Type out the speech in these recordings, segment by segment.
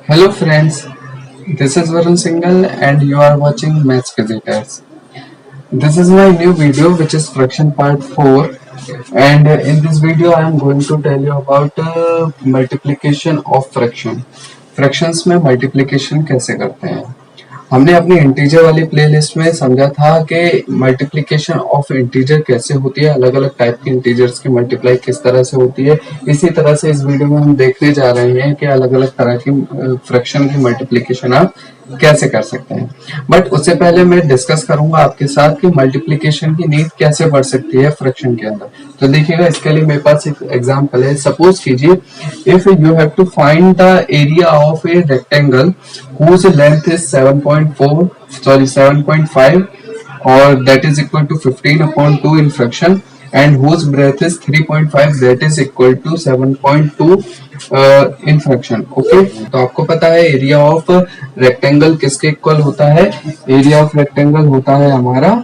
Hello friends, this is Varun Singhal and you are watching Maths Visitors. This is my new video which is fraction part 4 and in this video I am going to tell you about multiplication of fraction. Fractions में multiplication कैसे करते हैं। हमने अपनी integer वाली playlist में समझा था कि मल्टीप्लिकेशन ऑफ इंटीजर कैसे होती है, अलग अलग टाइप के इंटीजर्स की मल्टीप्लाई किस तरह से होती है। इसी तरह से इस वीडियो में हम देखने जा रहे हैं कि अलग अलग तरह की फ्रैक्शन की मल्टीप्लिकेशन आप कैसे कर सकते हैं। बट उससे पहले मैं डिस्कस करूंगा आपके साथ कि मल्टीप्लिकेशन की नीड कैसे बढ़ सकती है फ्रैक्शन के अंदर। तो देखिएगा, इसके लिए मेरे पास एक एग्जांपल है। सपोज कीजिए, if you have to find the area of a rectangle whose length is 7.5 or that is equal to 15/2 in fraction and whose breadth is 3.5 that is equal to 7.2 in fraction. Okay, तो आपको पता है area of rectangle किसके equal होता है। Area of rectangle होता है हमारा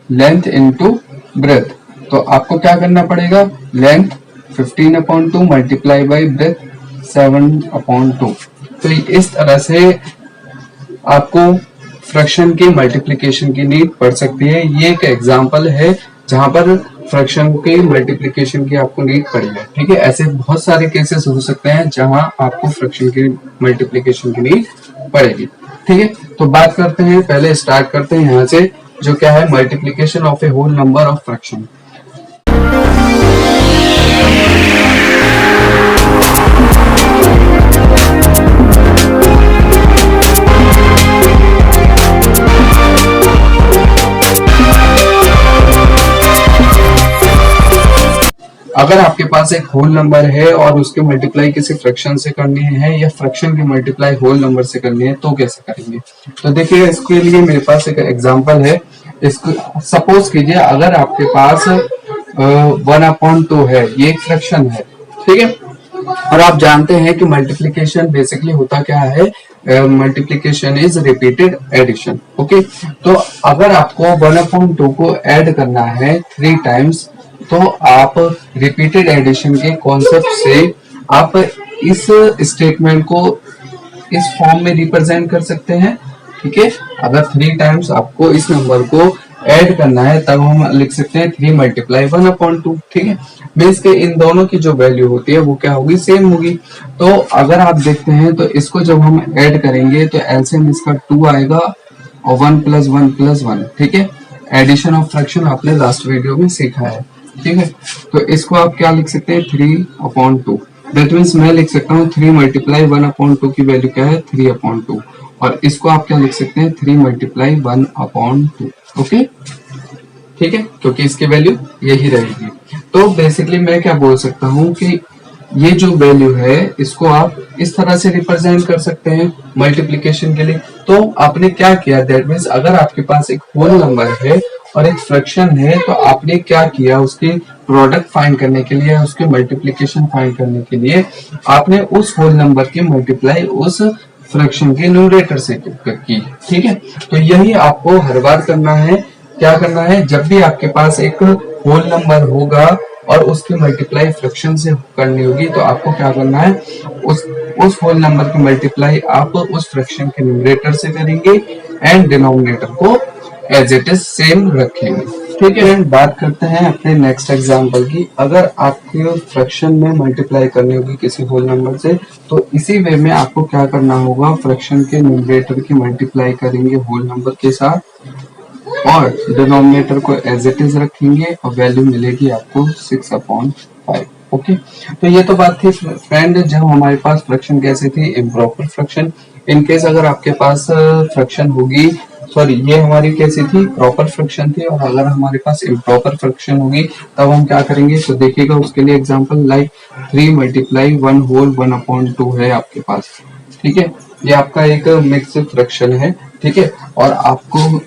लेंथ इनटू ब्रेथ। तो आपको क्या करना पड़ेगा, लेंथ 15/2 मल्टीप्लाई बाई ब्रेथ 7/2। तो इस तरह से आपको फ्रैक्शन की मल्टीप्लिकेशन की नीड पड़ सकती है। ये एक एग्जांपल है जहां पर फ्रैक्शन की मल्टीप्लिकेशन की आपको नीड पड़ी है। ठीक है, ऐसे बहुत सारे केसेस हो सकते हैं जहां आपको फ्रैक्शन की मल्टीप्लिकेशन की नीड पड़ेगी। ठीक है, तो बात करते हैं, पहले स्टार्ट करते हैं यहाँ से, जो क्या है multiplication of a whole number of fraction. अगर आपके पास एक होल नंबर है और उसकी मल्टीप्लाई किसी फ्रैक्शन से करनी है या फ्रैक्शन की मल्टीप्लाई होल नंबर से करनी है तो कैसे करेंगे। तो देखिए, इसके लिए मेरे पास एक एग्जांपल है। इसको सपोज कीजिए, अगर आपके पास 1/2 है, ये एक फ्रैक्शन है। ठीक है, और आप जानते हैं कि मल्टीप्लिकेशन बेसिकली होता क्या है, multiplication is repeated addition. Okay, तो अगर आपको 1/2 को ऐड करना है 3 टाइम्स, तो आप रिपीटेड एडिशन के कॉन्सेप्ट से आप इस स्टेटमेंट को इस फॉर्म में रिप्रेजेंट कर सकते हैं। ठीक है, अगर 3 टाइम्स आपको इस नंबर को ऐड करना है तब हम लिख सकते हैं 3 मल्टीप्लाई 1/2। ठीक है, मीन्स के इन दोनों की जो वैल्यू होती है वो क्या होगी, सेम होगी। तो अगर आप देखते हैं तो इसको जब हम ऐड करेंगे तो एलसीएम इसका 2 आएगा और 1 + 1 + 1। ठीक है, एडिशन ऑफ फ्रैक्शन आपने लास्ट वीडियो में सीखा है। ठीक है, तो इसको आप क्या लिख सकते हैं, 3/2। दैट मीन्स मैं लिख सकता हूँ 3 मल्टीप्लाई 1/2 की वैल्यू क्या है, 3/2। और इसको आप क्या लिख सकते हैं, 3 मल्टीप्लाई 1/2। ओके, ठीक है, क्योंकि इसकी वैल्यू यही रहेगी। तो बेसिकली मैं क्या बोल सकता हूँ कि ये जो वैल्यू है इसको आप इस तरह से रिप्रेजेंट कर सकते हैं मल्टीप्लिकेशन के लिए। तो आपने क्या किया, दैट मीन्स अगर आपके पास एक होल नंबर है और एक फ्रैक्शन है, तो आपने क्या किया, उसकी प्रोडक्ट फाइंड करने के लिए, उसके मल्टीप्लिकेशन फाइंड करने के लिए आपने उस होल नंबर की मल्टीप्लाई उस फ्रैक्शन के न्यूमरेटर से की। ठीक है, तो यही आपको हर बार करना है। क्या करना है, जब भी आपके पास एक होल नंबर होगा और उसकी मल्टीप्लाई फ्रैक्शन से करनी होगी तो आपको क्या करना है, उस होल नंबर की मल्टीप्लाई आप उस फ्रैक्शन के न्यूमरेटर से करेंगे एंड डिनोमिनेटर को एज इट इज सेम रखेंगे। ठीक है, बात करते हैं अपने नेक्स्ट एग्जांपल की। अगर आपको फ्रैक्शन में मल्टीप्लाई करनी होगी किसी होल नंबर से, तो इसी वे में आपको क्या करना होगा, फ्रैक्शन के न्यूमरेटर की मल्टीप्लाई करेंगे होल नंबर के साथ और डिनोमिनेटर को एज इट इज रखेंगे और वैल्यू मिलेगी आपको 6/5। ओके, तो ये तो बात थी फ्रेंड जब हमारे पास फ्रैक्शन कैसे थी, इम्प्रॉपर फ्रैक्शन। इनकेस अगर आपके पास फ्रैक्शन होगी, सॉरी ये हमारी कैसी थी, प्रॉपर फ्रैक्शन थी, और अगर हमारे पास इम्प्रॉपर फ्रैक्शन होगी तब हम क्या करेंगे। तो देखिएगा, उसके लिए एग्जांपल लाइक 3 मल्टीप्लाई 1 होल 1/2 है आपके पास। ठीक है, ये आपका एक मिक्स फ्रैक्शन है। ठीक है, और आपको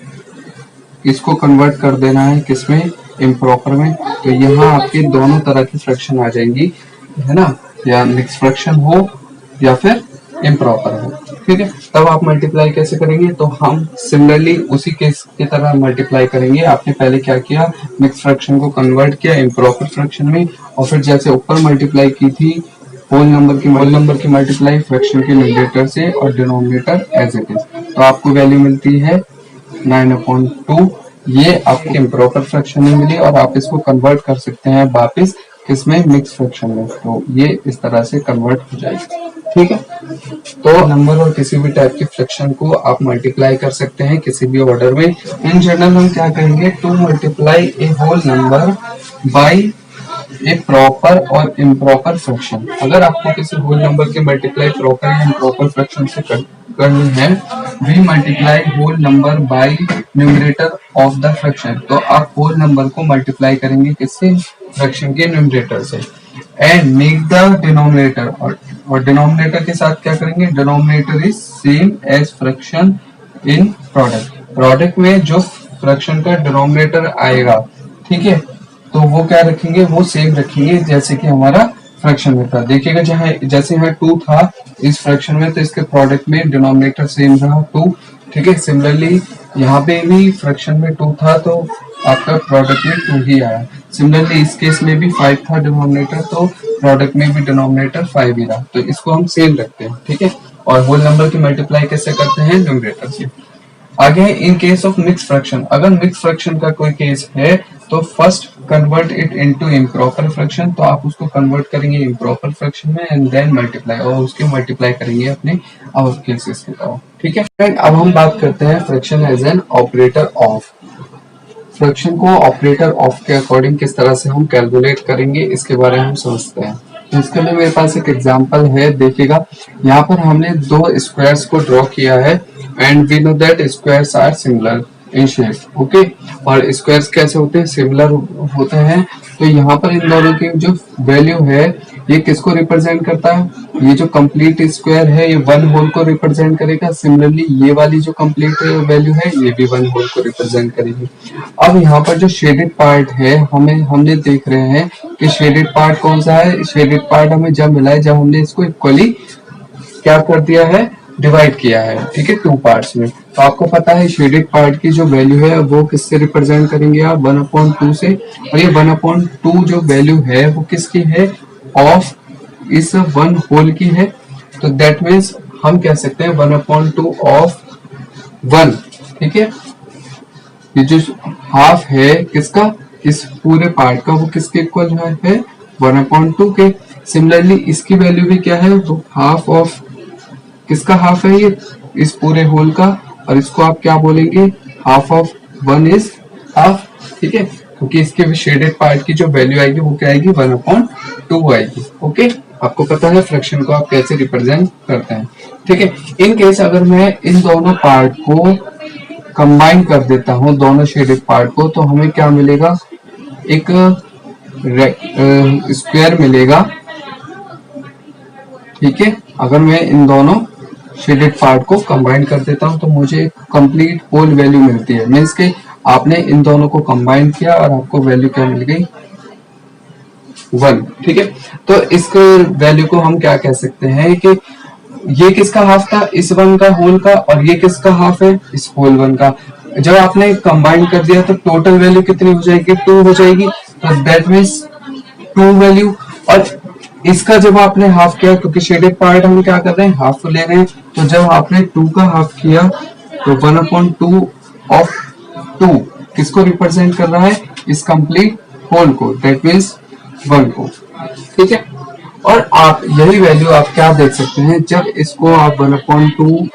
इसको कन्वर्ट कर देना है किसमें, इम्प्रॉपर में। तो यहाँ आपके दोनों तरह की फ्रैक्शन आ जाएंगी, है ना, या मिक्स फ्रैक्शन हो या फिर इम्प्रॉपर हो। ठीक है, तब आप मल्टीप्लाई कैसे करेंगे, तो हम सिमिलरली उसी केस की तरह मल्टीप्लाई करेंगे। आपने पहले क्या किया, मिक्स फ्रैक्शन को कन्वर्ट किया इम्प्रॉपर फ्रैक्शन में, और फिर जैसे ऊपर मल्टीप्लाई की थी होल नंबर की मल्टीप्लाई फ्रैक्शन के न्यूमरेटर से और डिनोमिनेटर एज इट इज, तो आपको वैल्यू मिलती है 9/2। ये आपको इम्प्रॉपर फ्रैक्शन में मिली और आप इसको कन्वर्ट कर सकते हैं वापस किसमें, मिक्स फ्रैक्शन में, तो ये इस तरह से कन्वर्ट हो जाएगी। ठीक है, तो नंबर और किसी भी टाइप की फ्रैक्शन को आप मल्टीप्लाई कर सकते हैं किसी भी ऑर्डर में। इन जनरल हम क्या करेंगे, to multiply a whole number by a proper और इम्प्रॉपर फ्रैक्शन। अगर आपको किसी होल नंबर की मल्टीप्लाई प्रॉपर या इम्प्रॉपर फ्रैक्शन से करनी है, we multiply whole number by numerator of the fraction, तो आप होल नंबर को मल्टीप्लाई करेंगे किससे, फ्रैक्शन के न्यूमरेटर से, एंड मेक द डिनोमिनेटर, और डिनोमिनेटर के साथ क्या करेंगे, denominator is same as fraction in product. Product में जो फ्रैक्शन का डिनोमिनेटर आएगा, ठीक है, तो वो क्या रखेंगे, वो सेम रखेंगे जैसे कि हमारा फ्रैक्शन में था। देखिएगा जहाँ जैसे यहाँ 2 था इस फ्रैक्शन में, तो इसके प्रोडक्ट में डिनोमिनेटर सेम रहा 2। ठीक है, सिमिलरली यहाँ पे भी फ्रैक्शन में 2 था तो आपका प्रोडक्ट में 2 ही आया। सिमिलरली इस केस में भी 5 था डिनोमिनेटर, तो प्रोडक्ट में भी डिनोमिनेटर 5 ही रहा, तो इसको हम सेम रखते हैं। ठीक है, और होल नंबर की मल्टीप्लाई कैसे करते हैं, न्यूमरेटर से। आगे in case of mix fraction, अगर मिक्स फ्रैक्शन का कोई केस है तो first convert it into improper fraction, तो आप उसको कन्वर्ट करेंगे इम्प्रॉपर फ्रैक्शन में एंड देन मल्टीप्लाई, और उसके मल्टीप्लाई करेंगे अपने अवर केसेस के तरह। ठीक है फ्रेंड, अब हम बात करते हैं fraction as an operator of. Fraction को ऑपरेटर ऑफ के अकॉर्डिंग किस तरह से हम कैलकुलेट करेंगे, इसके बारे में हम समझते हैं। तो इसके लिए मेरे पास एक एग्जांपल है, देखिएगा यहाँ पर हमने दो स्क्वायर्स को ड्रॉ किया है and we know that squares are similar in shape. Okay, और स्क्वायर्स कैसे होते हैं, सिमिलर होते हैं। तो यहाँ पर इन दोनों की जो वैल्यू है ये किसको रिप्रेजेंट करता है, ये जो कंप्लीट स्क्वायर है ये वन होल को रिप्रेजेंट करेगा। सिमिलरली ये वाली जो कंप्लीट वैल्यू है ये भी वन होल को रिप्रेजेंट करेगी। अब यहाँ पर जो शेडेड पार्ट है हमने देख रहे हैं कि शेडेड पार्ट कौन सा है, शेडेड पार्ट हमें जब मिला है जब हमने इसको इक्वली क्या कर दिया है, डिवाइड किया है। ठीक है, 2 पार्ट्स में। तो आपको पता है शेडेड पार्ट की जो वैल्यू है वो किससे रिप्रेजेंट करेंगे आप, 1/2 से। और ये 1/2 जो वैल्यू है वो किसकी है, ऑफ इस वन होल की है। तो दैट मीन्स हम कह सकते हैं 1/2 ऑफ 1। ठीक है, ये जो हाफ है किसका, इस पूरे पार्ट का, वो किसके इक्वल है, 1/2 के। सिमिलरली इसकी वैल्यू भी क्या है, वो हाफ ऑफ किसका हाफ है, ये इस पूरे होल का, और इसको आप क्या बोलेंगे, हाफ ऑफ 1 इज हाफ। ठीक है, क्योंकि इसके भी शेडेड पार्ट की जो वैल्यू आएगी वो क्या आएगी, 1/2 आएगी। ओके, आपको पता है फ्रैक्शन को आप कैसे रिप्रेजेंट करते हैं। ठीक है, इन केस अगर मैं इन दोनों पार्ट को कंबाइन कर देता हूं, दोनों शेडेड पार्ट को, तो हमें क्या मिलेगा, एक स्क्वायर मिलेगा। ठीक है, अगर मैं इन दोनों शेडेड पार्ट को कंबाइन कर देता हूं तो मुझे कंप्लीट होल वैल्यू मिलती है। मीन्स के आपने इन दोनों को कंबाइन किया और आपको वैल्यू क्या मिल गई, 1। ठीक है, तो इस वैल्यू को हम क्या कह सकते हैं कि ये किसका हाफ था, इस 1 का होल का, और ये किसका हाफ है, इस होल 1 का। जब आपने कंबाइन कर दिया तो टोटल वैल्यू कितनी हो जाएगी, 2 हो जाएगी। तो दैट मीन्स 2 वैल्यू। और इसका जब आपने हाफ किया, क्योंकि शेडेड पार्ट हम क्या कर रहे हैं, हाफ ले रहे हैं, तो जब आपने 2 का हाफ किया तो 1/2 ऑफ 2 किसको रिप्रेजेंट कर रहा है, इस कंप्लीट होल को, दैट मीन्स 1 को। ठीक है, और आप यही वैल्यू आप क्या देख सकते हैं, जब इसको आप 1/2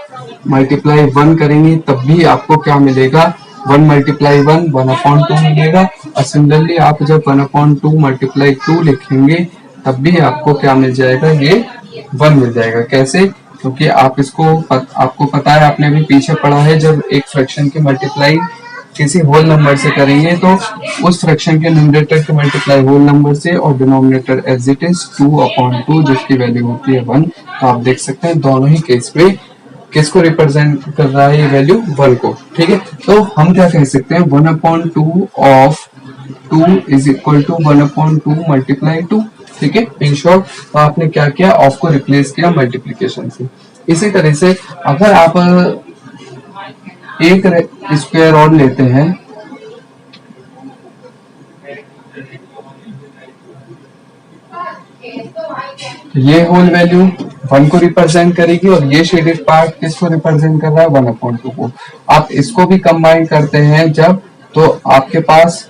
मल्टीप्लाई 1 करेंगे तब भी आपको क्या मिलेगा, 1 मल्टीप्लाई 1 1/2 मिलेगा। और सिमिलरली आप जब 1/2 मल्टीप्लाई 2 लिखेंगे तब भी आपको क्या मिल जाएगा, ये 1 मिल जाएगा। कैसे, क्योंकि आप इसको आपको पता है, आपने भी पीछे पढ़ा है, जब एक फ्रैक्शन की मल्टीप्लाई किसी होल नंबर से करेंगे तो उस फ्रैक्शन के न्यूमरेटर की मल्टीप्लाई होल नंबर से और डिनोमिनेटर एज इट इज 2/2 जिसकी वैल्यू होती है 1। तो आप देख सकते हैं दोनों ही केस में किसको रिप्रेजेंट कर रहा है, ये वैल्यू 1 को। ठीक है, तो हम क्या कह सकते हैं, 1/2 of 2 is equal to 1/2 multiply 2। ठीक है, इन शॉर्ट तो आपने क्या किया, ऑफ को रिप्लेस किया मल्टीप्लीकेशन से। इसी तरह से अगर आप एक स्क्वायर और लेते हैं, तो ये होल वैल्यू 1 को रिप्रेजेंट करेगी और ये शेडेड पार्ट किसको रिप्रेजेंट कर रहा है 1/2 को। आप इसको भी कंबाइन करते हैं जब, तो आपके पास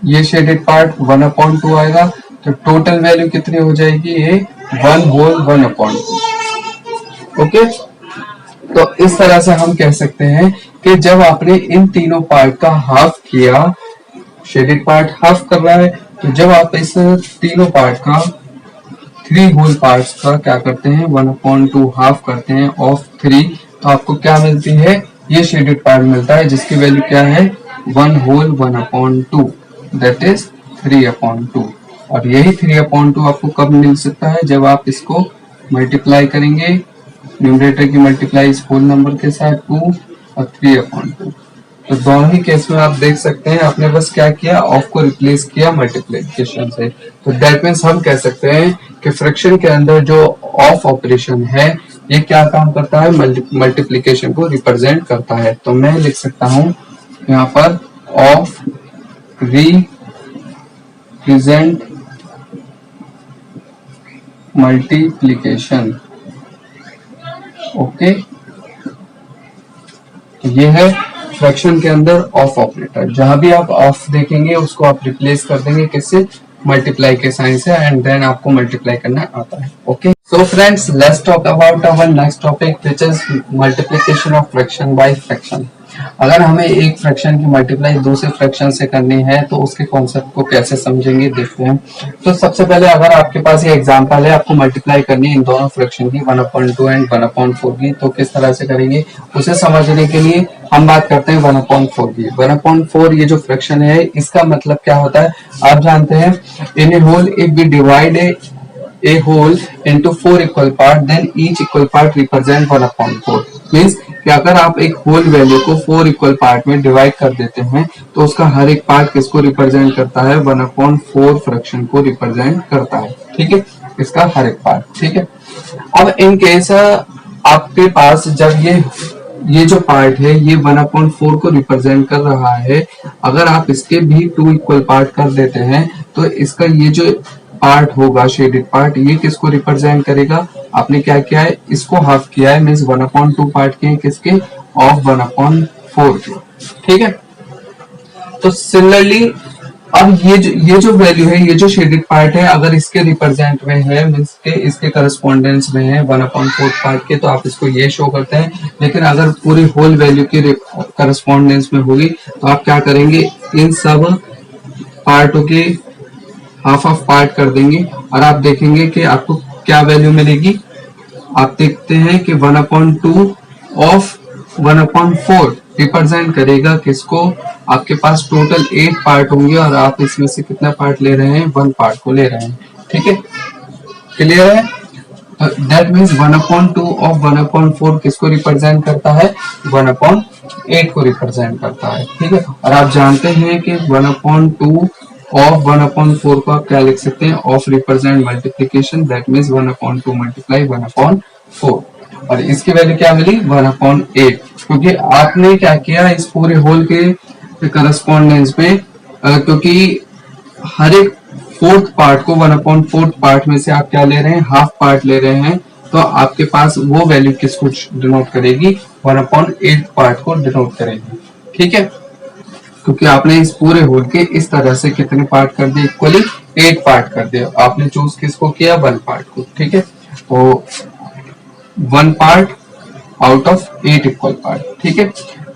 ये शेडेड पार्ट 1/2 आएगा, तो टोटल वैल्यू कितनी हो जाएगी, ये 1 होल 1/2। ओके, तो इस तरह से हम कह सकते हैं कि जब आपने इन तीनों पार्ट का हाफ किया, शेडेड पार्ट हाफ कर रहा है, तो जब आप इस तीनों पार्ट का 3 होल पार्ट्स का क्या करते हैं 1/2 हाफ करते हैं ऑफ 3, तो आपको क्या मिलती है, ये शेडेड पार्ट मिलता है जिसकी वैल्यू क्या है 1 होल 1/2, दैट इज 3/2। और यही 3/2 आपको कब मिल सकता है, जब आप इसको मल्टीप्लाई करेंगे, न्यूमरेटर की मल्टीप्लाई इस होल नंबर के साथ 2 और 3/2। तो दोनों ही केस में आप देख सकते हैं आपने बस क्या किया, ऑफ को रिप्लेस किया मल्टीप्लिकेशन से। तो दैट मीन्स हम कह सकते हैं कि फ्रैक्शन के अंदर जो ऑफ ऑपरेशन है ये क्या काम करता है, मल्टीप्लिकेशन को रिप्रेजेंट करता है। तो मैं लिख सकता हूं यहाँ पर ऑफ रिप्रेजेंट मल्टीप्लिकेशन। ओके, तो ये है फ्रैक्शन के अंदर ऑफ ऑपरेटर। जहां भी आप ऑफ देखेंगे उसको आप रिप्लेस कर देंगे किससे, मल्टीप्लाई के साइन से, एंड देन आपको मल्टीप्लाई करना आता है। Okay, so friends, let's talk about our next topic which is multiplication of fraction by fraction. अगर हमें एक फ्रैक्शन की मल्टीप्लाई दूसरे फ्रैक्शन से करनी है तो उसके कॉन्सेप्ट को कैसे समझेंगे देखते हैं। तो सबसे पहले अगर आपके पास ये एग्जांपल है, आपको मल्टीप्लाई करनी है इन दोनों फ्रैक्शन की 1/2 एंड 1/4 की, तो किस तरह से करेंगे उसे समझने के लिए हम बात करते हैं 1/4 की। 1/4 ये जो फ्रैक्शन है इसका मतलब क्या होता है आप जानते हैं, in a whole if we divide a whole into 4 equal part then each equal part represent 1/4। Means कि अगर आप एक होल वैल्यू को 4 इक्वल पार्ट में डिवाइड कर देते हैं तो उसका हर एक पार्ट किसको रिप्रेजेंट करता है, 1/4 फ्रैक्शन को रिप्रेजेंट करता है। ठीक है, इसका हर एक पार्ट। ठीक है, अब इन केस आपके पास जब ये जो पार्ट है ये 1/4 को रिप्रेजेंट कर रहा है, अगर आप इसके भी 2 इक्वल पार्ट कर देते हैं तो इसका ये जो पार्ट होगा शेडेड पार्ट, ये किसको रिप्रेजेंट करेगा, आपने क्या किया है इसको हाफ किया है, मींस 1/2 पार्ट के किसके, ऑफ 1/4 के। ठीक है, तो सिमिलरली अब ये जो वैल्यू है, ये जो शेडेड पार्ट है, अगर इसके रिप्रेजेंट में है, मींस के इसके करस्पॉन्डेंस में है 1/4 पार्ट के, तो आप इसको ये शो करते हैं। लेकिन अगर पूरी होल वैल्यू की करस्पॉन्डेंस में होगी तो आप क्या करेंगे, इन सब पार्टों के हाफ ऑफ पार्ट कर देंगे और आप देखेंगे कि आपको क्या वैल्यू मिलेगी। आप देखते हैं कि 1/2 ऑफ 1/4 रिप्रेजेंट करेगा किसको, आपके पास टोटल 8 पार्ट होंगे और आप इसमें से कितना पार्ट ले रहे हैं, 1 पार्ट को ले रहे हैं। ठीक है, क्लियर है। तो दैट मीन्स 1/2 ऑफ 1/4 किसको रिप्रेजेंट करता है, 1/8 को रिप्रेजेंट करता है। ठीक है, और आप जानते हैं कि 1/2 ऑफ 1/4 को आप क्या लिख सकते हैं, of represent multiplication, that means 1/2 multiply 1/4, और इसकी वैल्यू क्या मिली 1/8, क्योंकि आपने क्या किया इस पूरे होल के करस्पॉन्डेंस में, क्योंकि हर एक 4th पार्ट को 1/4 पार्ट में से आप क्या ले रहे हैं, हाफ पार्ट ले रहे हैं, तो आपके पास वो वैल्यू किसको डिनोट करेगी, 1/8 पार्ट को डिनोट करेगी। ठीक है, क्योंकि आपने इस पूरे होल के इस तरह से कितने पार्ट कर दिए, इक्वली 8 पार्ट कर दिया, आपने चूज किसको किया, 1 पार्ट को। ठीक है, तो 1 part out of 8 equal part. ठीक है,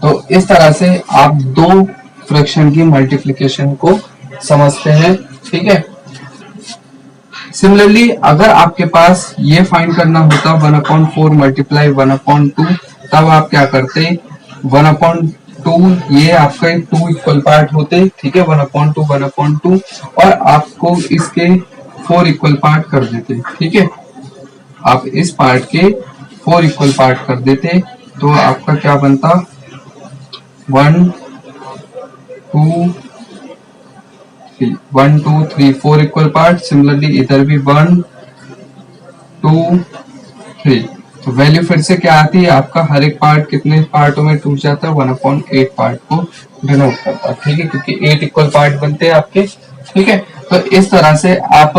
तो इस तरह से आप 2 फ्रैक्शन की मल्टीप्लिकेशन को समझते हैं। ठीक है, सिमिलरली अगर आपके पास ये फाइंड करना होता 1/4 मल्टीप्लाई 1/2, तब आप क्या करते, 1/2 ये आपका 2 इक्वल पार्ट होते। ठीक है, 1/2 1/2 और आपको इसके 4 इक्वल पार्ट कर देते। ठीक है, आप इस पार्ट के 4 इक्वल पार्ट कर देते तो आपका क्या बनता, 1 2 3 1 2 3 4 इक्वल पार्ट। सिमिलरली इधर भी 1 2 3, तो वैल्यू फिर से क्या आती है, आपका हर एक पार्ट कितने पार्टों में टूट जाता है, 1/8 पार्ट को डिनोट करता है। ठीक है, क्योंकि 8 इक्वल पार्ट बनते हैं आपके। ठीक है, तो इस तरह से आप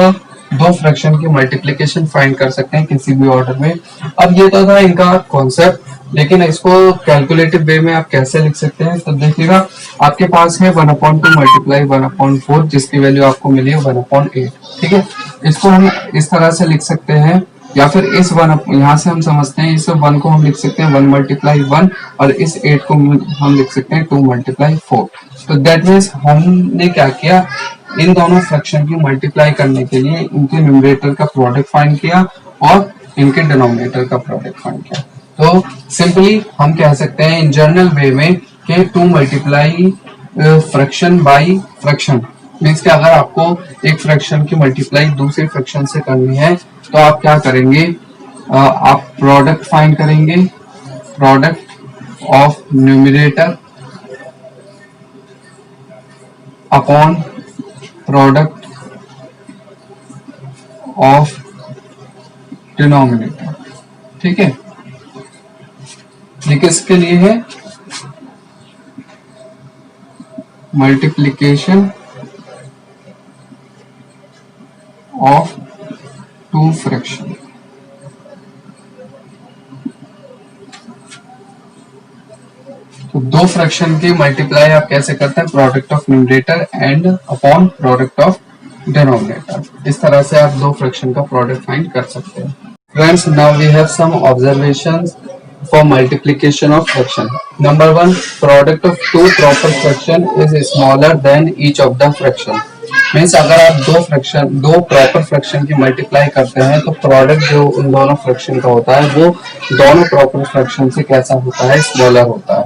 दो फ्रैक्शन की मल्टीप्लिकेशन फाइंड कर सकते हैं किसी भी ऑर्डर में। अब ये तो था इनका कॉन्सेप्ट, लेकिन इसको कैलकुलेटिव वे में आप कैसे लिख सकते हैं, तो देखिएगा आपके पास है 1/2 मल्टीप्लाई 1/4 जिसकी वैल्यू आपको मिली है 1/8। ठीक है, इसको हम इस तरह से लिख सकते हैं, या फिर इस वन यहाँ से हम समझते हैं इस 1 को हम लिख सकते हैं 1 × 1 और इस 8 को हम लिख सकते हैं 2 × 4। तो दैट मीन्स हमने क्या किया, इन दोनों फ्रैक्शन की मल्टीप्लाई करने के लिए इनके न्यूमरेटर का प्रोडक्ट फाइंड किया और इनके डिनोमिनेटर का प्रोडक्ट फाइंड किया। तो सिंपली हम कह सकते हैं इन जनरल वे में कि 2 multiply fraction by fraction means कि अगर आपको एक फ्रैक्शन की मल्टीप्लाई दूसरे फ्रैक्शन से करनी है तो आप क्या करेंगे, आप प्रोडक्ट फाइंड करेंगे, product of numerator upon product of denominator. ठीक है, ये किसके लिए है, मल्टीप्लिकेशन ऑफ 2 फ्रैक्शन। तो दो फ्रैक्शन की मल्टीप्लाई आप कैसे करते हैं, product of numerator and upon product of denominator. इस तरह से आप दो फ्रैक्शन का प्रोडक्ट फाइंड कर सकते हैं। Friends, now we have some observations for multiplication of fraction. Number 1, product of two proper fraction is smaller than each of the fraction. Means अगर आप दो प्रॉपर फ्रैक्शन की मल्टीप्लाई करते हैं तो प्रोडक्ट जो उन दोनों फ्रैक्शन का होता है वो दोनों प्रॉपर फ्रैक्शन से कैसा होता है, स्मॉलर होता है।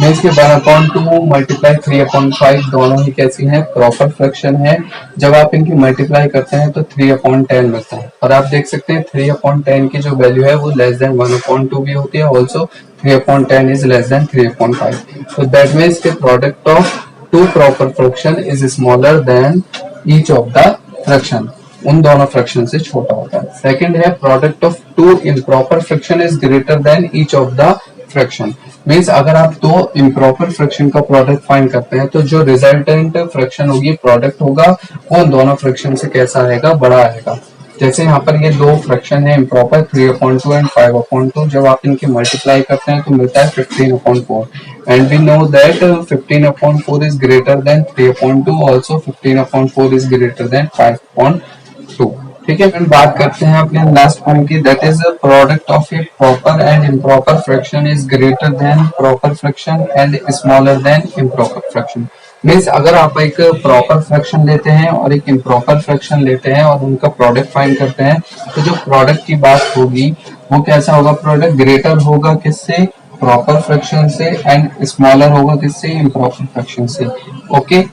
मीन्स कि 1/2 मल्टीप्लाई 3/5 दोनों ही कैसी है, प्रॉपर फ्रैक्शन है। जब आप इनकी मल्टीप्लाई करते हैं तो 3/10 मिलता है, और आप देख सकते हैं 3/10 की जो वैल्यू है वो लेस देन 1/2 भी होती है, ऑल्सो 3/10 इज लेस देन 3/5। तो दैट मीन्स के product of two proper fraction is smaller than each of the fraction, उन दोनों फ्रैक्शन से छोटा होता है। सेकंड है product of two improper fraction is greater than each of the fraction. Means अगर आप दो इम्प्रॉपर फ्रैक्शन का प्रोडक्ट फाइंड करते हैं तो जो रिजल्टेंट फ्रैक्शन होगी, प्रोडक्ट होगा, वो दोनों फ्रैक्शन से कैसा आएगा, बड़ा आएगा। जैसे यहाँ पर ये दो फ्रैक्शन है इम्प्रॉपर 3/2 एंड 5/2, जब आप इनकी मल्टीप्लाई करते हैं तो मिलता है 15/4 and we know that 15/4 is greater than 3/2, also 15/4 is greater than 5/2। ठीक है, फिर बात करते हैं अपने लास्ट पॉइंट की, that is product of a proper and improper fraction is greater than proper fraction and smaller than improper fraction. Means अगर आप एक प्रॉपर फ्रैक्शन लेते हैं और एक इम्प्रॉपर फ्रैक्शन लेते हैं और उनका प्रोडक्ट फाइंड करते हैं तो जो प्रोडक्ट की बात होगी वो कैसा होगा, प्रोडक्ट ग्रेटर होगा किससे, प्रॉपर फ्रैक्शन से, एंड स्मॉलर होगा किससे, इम्प्रॉपर फ्रैक्शन से। ओके,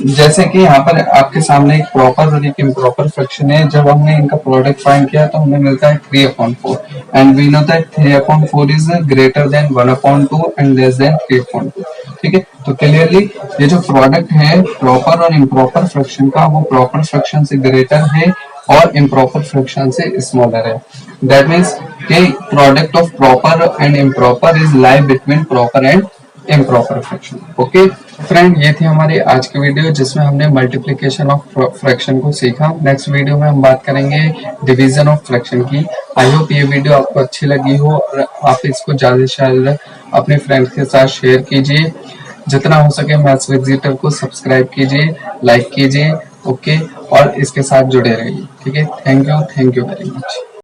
जैसे कि यहाँ पर आपके सामने एक प्रॉपर और एक इम्प्रॉपर फ्रैक्शन है, जब हमने इनका प्रोडक्ट फाइंड किया तो हमें मिलता है 3/4 and we know that 3/4 is greater than 1/2 and less than 3/2। ठीक है, तो क्लियरली ये जो प्रोडक्ट है प्रॉपर और इम्प्रॉपर फ्रैक्शन का, वो प्रॉपर फ्रैक्शन से ग्रेटर है और इम्प्रॉपर फ्रैक्शन से स्मॉलर है। दैट मीन्स कि product of proper and improper is lie between proper and improper fraction. Okay friend, ये थी हमारी आज की वीडियो जिसमें हमने मल्टीप्लिकेशन ऑफ फ्रैक्शन को सीखा। नेक्स्ट वीडियो में हम बात करेंगे डिवीजन ऑफ फ्रैक्शन की। आई होप ये वीडियो आपको अच्छी लगी हो और आप इसको ज्यादा से ज्यादा अपने फ्रेंड्स के साथ शेयर कीजिए। जितना हो सके मैथ्स विजिटर को सब्सक्राइब कीजिए, लाइक कीजिए। ओके, और इसके साथ जुड़े रहिए। ठीक है, थैंक यू वेरी मच।